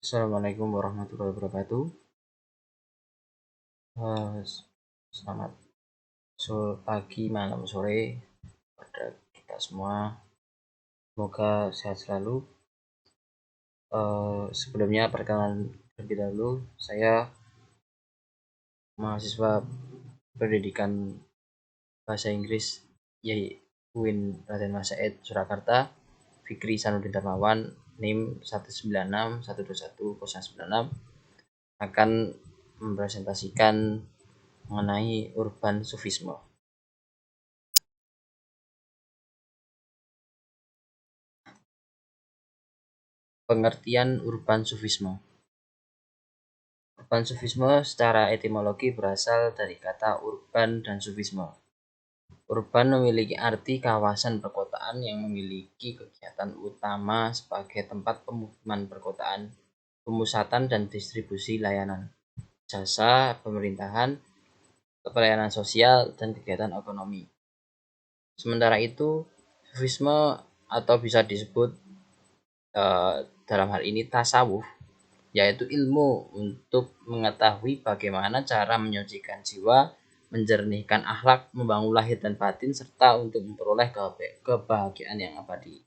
Assalamualaikum warahmatullahi wabarakatuh. Eh, Selamat pagi, malam, sore pada kita semua. Semoga sehat selalu. Sebelumnya perkenalan terlebih dahulu, saya mahasiswa pendidikan bahasa Inggris UIN Raden Mas Said Surakarta, Fikri Sanudin Darmawan, NIM 196121096, akan mempresentasikan mengenai urban sufisme. Pengertian urban sufisme. Urban sufisme secara etimologi berasal dari kata urban dan sufisme. Urban memiliki arti kawasan perkotaan yang memiliki kegiatan utama sebagai tempat pemukiman perkotaan, pemusatan dan distribusi layanan, jasa, pemerintahan, pelayanan sosial, dan kegiatan ekonomi. Sementara itu, sufisme atau bisa disebut dalam hal ini tasawuf, yaitu ilmu untuk mengetahui bagaimana cara menyucikan jiwa, menjernihkan akhlak, membangun lahir dan batin, serta untuk memperoleh kebahagiaan yang abadi.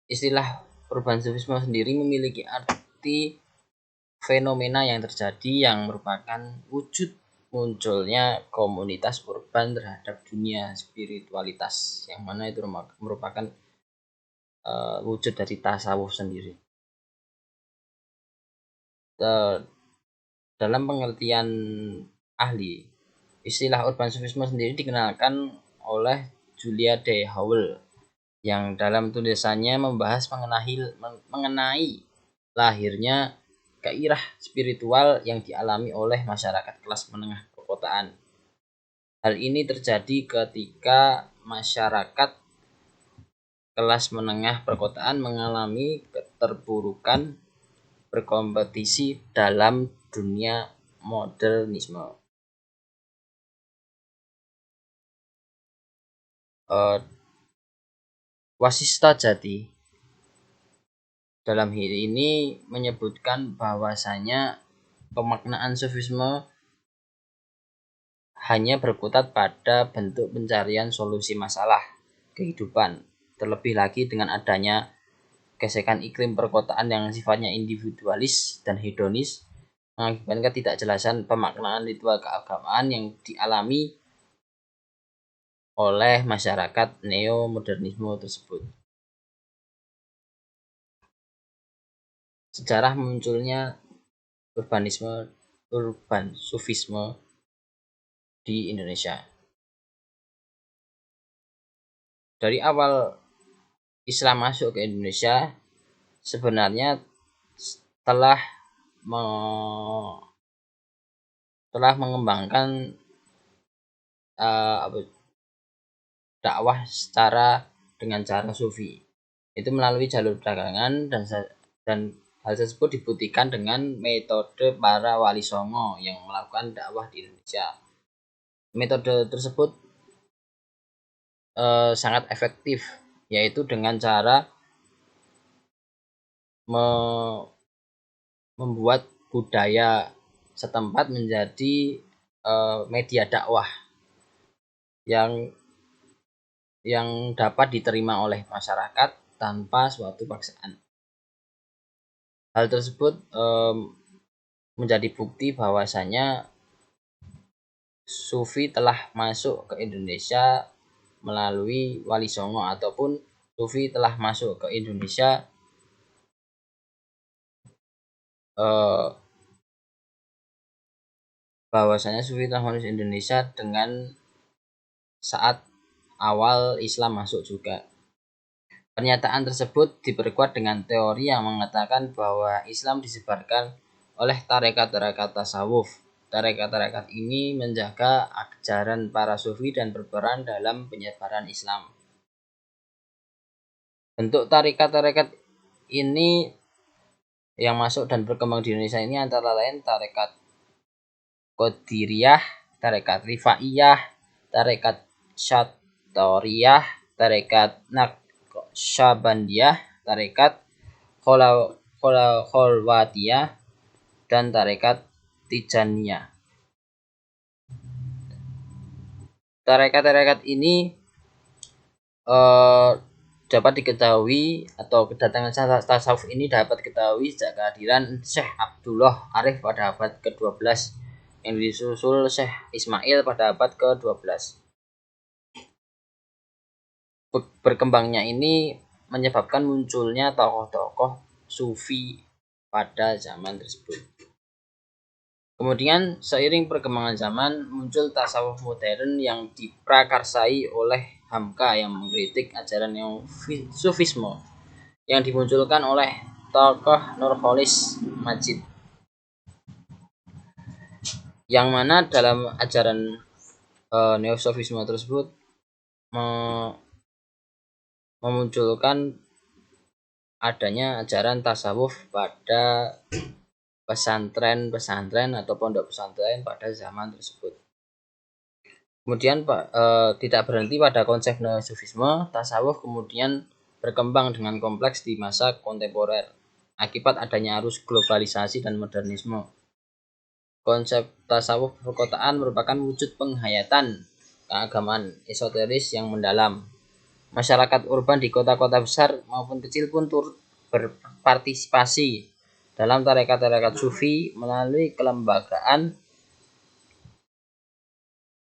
Istilah urban sufisme sendiri memiliki arti fenomena yang terjadi yang merupakan wujud munculnya komunitas urban terhadap dunia spiritualitas, yang mana itu merupakan wujud dari tasawuf sendiri. Dalam pengertian ahli, istilah urban sufisme sendiri dikenalkan oleh Julia D. Howell yang dalam tulisannya membahas mengenai lahirnya gairah spiritual yang dialami oleh masyarakat kelas menengah perkotaan. Hal ini terjadi ketika masyarakat kelas menengah perkotaan mengalami keterpurukan berkompetisi dalam dunia modernisme. Wasista Jati dalam hal ini menyebutkan bahwasanya pemaknaan sufisme hanya berkutat pada bentuk pencarian solusi masalah kehidupan, terlebih lagi dengan adanya gesekan iklim perkotaan yang sifatnya individualis dan hedonis, mengakibatkan ketidakjelasan pemaknaan ritual keagamaan yang dialami oleh masyarakat neo-modernisme tersebut. Sejarah munculnya urban sufisme di Indonesia. Dari awal Islam masuk ke Indonesia, sebenarnya telah mengembangkan dakwah dengan cara sufi, itu melalui jalur perdagangan, dan hal tersebut dibuktikan dengan metode para wali songo yang melakukan dakwah di Indonesia. Metode tersebut sangat efektif, yaitu dengan cara membuat budaya setempat menjadi media dakwah yang dapat diterima oleh masyarakat tanpa suatu paksaan. Hal tersebut menjadi bukti bahwasanya Sufi telah masuk ke Indonesia melalui Wali Songo, ataupun Sufi telah masuk ke Indonesia bahwasanya Sufi telah masuk ke Indonesia dengan saat awal Islam masuk juga. Pernyataan tersebut diperkuat dengan teori yang mengatakan bahwa Islam disebarkan oleh tarekat-tarekat tasawuf. Tarekat-tarekat ini menjaga ajaran para sufi dan berperan dalam penyebaran Islam. Bentuk tarekat-tarekat ini yang masuk dan berkembang di Indonesia ini antara lain tarekat Qadiriyah, tarekat Rifaiyah, tarekat Syatoriyah, tarekat Naqsyabandiyah, tarekat Kholwatiyah dan tarekat Tijaniyah. Tarekat-tarekat ini dapat diketahui atau kedatangan tasawuf ini dapat diketahui sejak kehadiran Syekh Abdullah Arif pada abad ke-12 yang disusul Syekh Ismail pada abad ke-12. Berkembangnya ini menyebabkan munculnya tokoh-tokoh sufi pada zaman tersebut. Kemudian seiring perkembangan zaman muncul tasawuf modern yang diprakarsai oleh Hamka yang mengkritik ajaran yang sufisme yang dimunculkan oleh tokoh Nurcholish Madjid, yang mana dalam ajaran neosofisme tersebut memunculkan adanya ajaran tasawuf pada pesantren atau pondok pesantren pada zaman tersebut. Kemudian tidak berhenti pada konsep neosofisme, tasawuf kemudian berkembang dengan kompleks di masa kontemporer akibat adanya arus globalisasi dan modernisme. Konsep tasawuf perkotaan merupakan wujud penghayatan keagamaan esoteris yang mendalam. Masyarakat urban di kota-kota besar maupun kecil pun turut berpartisipasi dalam tarekat-tarekat sufi melalui kelembagaan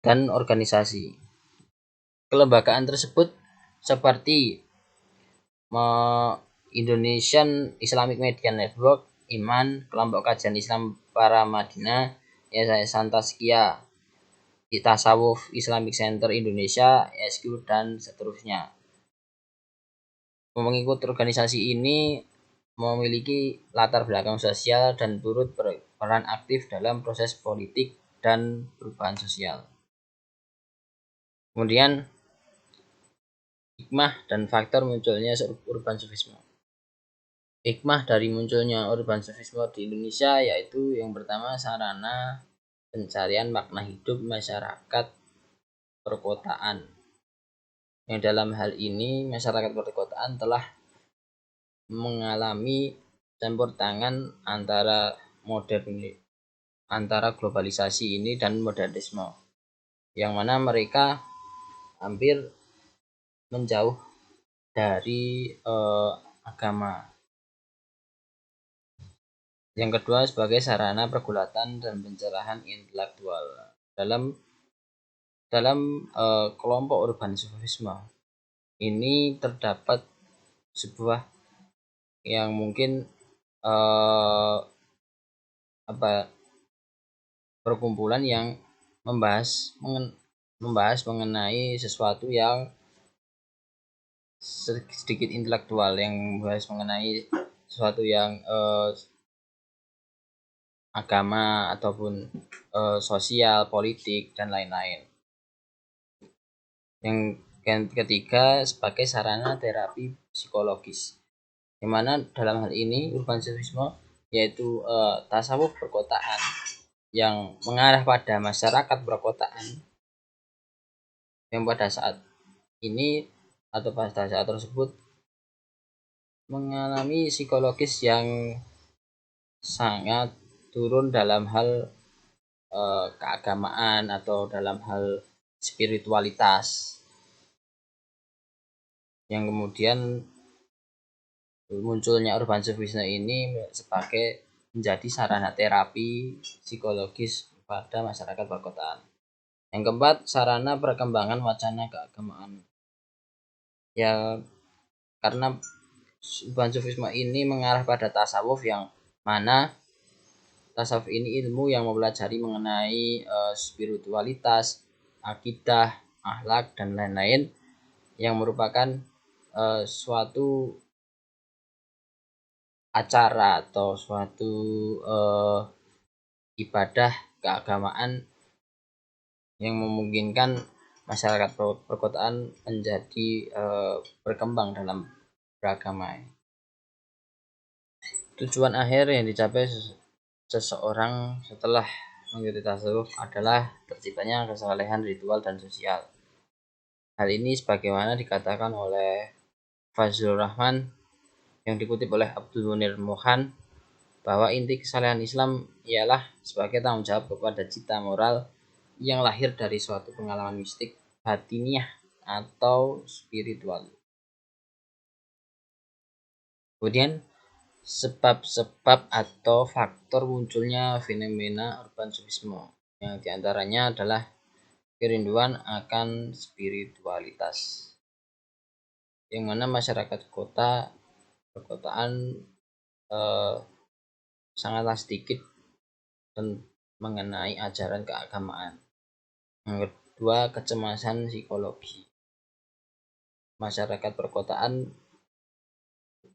dan organisasi. Kelembagaan tersebut seperti Indonesian Islamic Media Network, Iman, Kelompok Kajian Islam Para Madinah, Yayasan Tazkiyah, Tasawuf Islamic Center Indonesia, ISQ, dan seterusnya. Mengikuti organisasi ini memiliki latar belakang sosial dan turut berperan aktif dalam proses politik dan perubahan sosial. Kemudian hikmah dan faktor munculnya urban sufisme. Hikmah dari munculnya urban sufisme di Indonesia yaitu yang pertama sarana pencarian makna hidup masyarakat perkotaan. Yang dalam hal ini masyarakat perkotaan telah mengalami campur tangan antara globalisasi ini dan modernisme, yang mana mereka hampir menjauh dari agama. Yang kedua sebagai sarana pergulatan dan pencerahan intelektual. Dalam kelompok urban sufisme ini terdapat sebuah yang mungkin perkumpulan yang membahas mengenai sesuatu yang sedikit intelektual, yang membahas mengenai sesuatu yang agama ataupun sosial, politik, dan lain-lain. Yang ketiga sebagai sarana terapi psikologis, di mana dalam hal ini urban sufisme yaitu tasawuf perkotaan yang mengarah pada masyarakat perkotaan yang pada saat ini atau pada saat tersebut mengalami psikologis yang sangat turun dalam hal keagamaan atau dalam hal spiritualitas, yang kemudian munculnya urban sufisme ini sebagai menjadi sarana terapi psikologis pada masyarakat perkotaan. Yang keempat, sarana perkembangan wacana keagamaan. Ya, karena urban sufisme ini mengarah pada tasawuf, yang mana tasawuf ini ilmu yang mempelajari mengenai spiritualitas, akidah, akhlak, dan lain-lain, yang merupakan suatu acara atau suatu ibadah keagamaan yang memungkinkan masyarakat perkotaan menjadi berkembang dalam beragama. Tujuan akhir yang dicapai seseorang setelah mengikuti tasawuf adalah terciptanya kesalehan ritual dan sosial. Hal ini sebagaimana dikatakan oleh Fazlur Rahman yang dikutip oleh Abdul Munir Mohan, bahwa inti kesalahan Islam ialah sebagai tanggung jawab kepada cita moral yang lahir dari suatu pengalaman mistik, batiniah, atau spiritual. Kemudian sebab-sebab atau faktor munculnya fenomena urban sufisme, yang diantaranya adalah kerinduan akan spiritualitas, yang mana masyarakat perkotaan sangatlah sedikit mengenai ajaran keagamaan. Yang kedua, kecemasan psikologi. Masyarakat perkotaan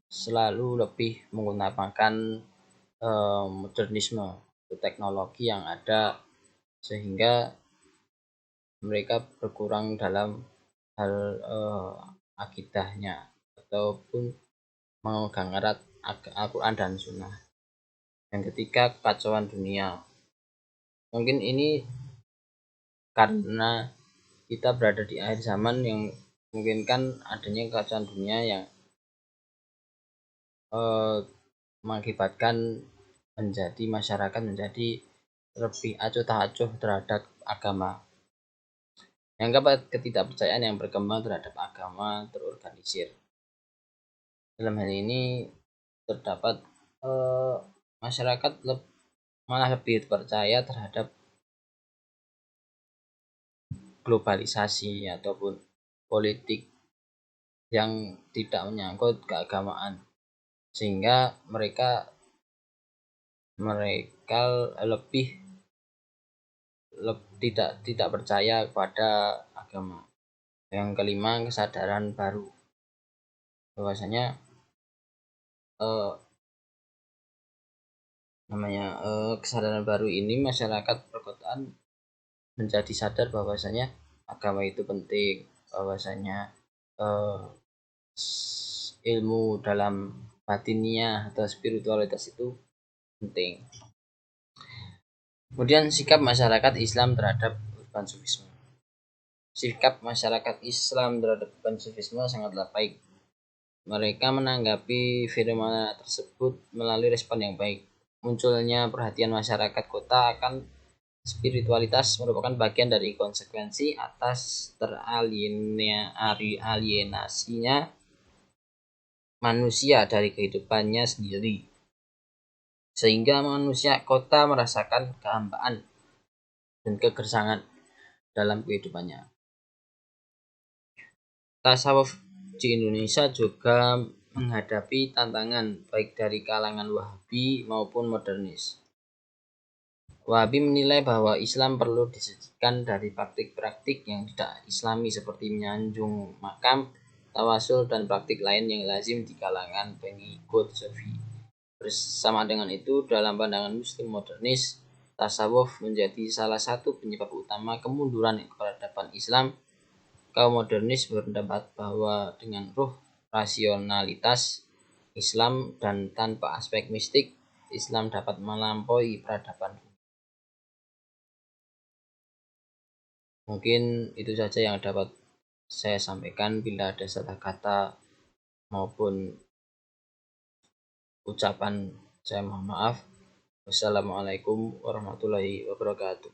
selalu lebih menggunakan modernisme, teknologi yang ada, sehingga mereka berkurang dalam hal akidahnya ataupun memegang erat Al-Quran dan Sunnah. Yang ketiga, kekacauan dunia. Mungkin ini karena kita berada di akhir zaman yang memungkinkan adanya kekacauan dunia yang mengakibatkan masyarakat menjadi lebih acuh tak acuh terhadap agama. Yang keempat, ketidakpercayaan yang berkembang terhadap agama terorganisir. Dalam hal ini terdapat masyarakat malah lebih percaya terhadap globalisasi ataupun politik yang tidak menyangkut keagamaan, sehingga mereka lebih tidak percaya kepada agama. Yang kelima, kesadaran baru, bahwasanya kesadaran baru ini masyarakat perkotaan menjadi sadar bahwasanya agama itu penting, bahwasanya ilmu dalam batiniah atau spiritualitas itu penting. Kemudian sikap masyarakat Islam terhadap urban sufisme. Sikap masyarakat Islam terhadap urban sufisme sangatlah baik. Mereka menanggapi fenomena tersebut melalui respon yang baik. Munculnya perhatian masyarakat kota akan spiritualitas merupakan bagian dari konsekuensi atas teralienasinya manusia dari kehidupannya sendiri, sehingga manusia kota merasakan kehambaan dan kegersangan dalam kehidupannya. Tasawuf di Indonesia juga menghadapi tantangan baik dari kalangan Wahabi maupun modernis. Wahabi menilai bahwa Islam perlu disucikan dari praktik-praktik yang tidak islami seperti menyanjung makam, tawasul, dan praktik lain yang lazim di kalangan pengikut Sufi. Bersama dengan itu, dalam pandangan Muslim modernis, tasawuf menjadi salah satu penyebab utama kemunduran peradaban Islam. Kaum modernis berpendapat bahwa dengan ruh rasionalitas Islam dan tanpa aspek mistik, Islam dapat melampaui peradaban. Mungkin itu saja yang dapat saya sampaikan. Bila ada salah kata maupun ucapan, saya mohon maaf. Wassalamualaikum warahmatullahi wabarakatuh.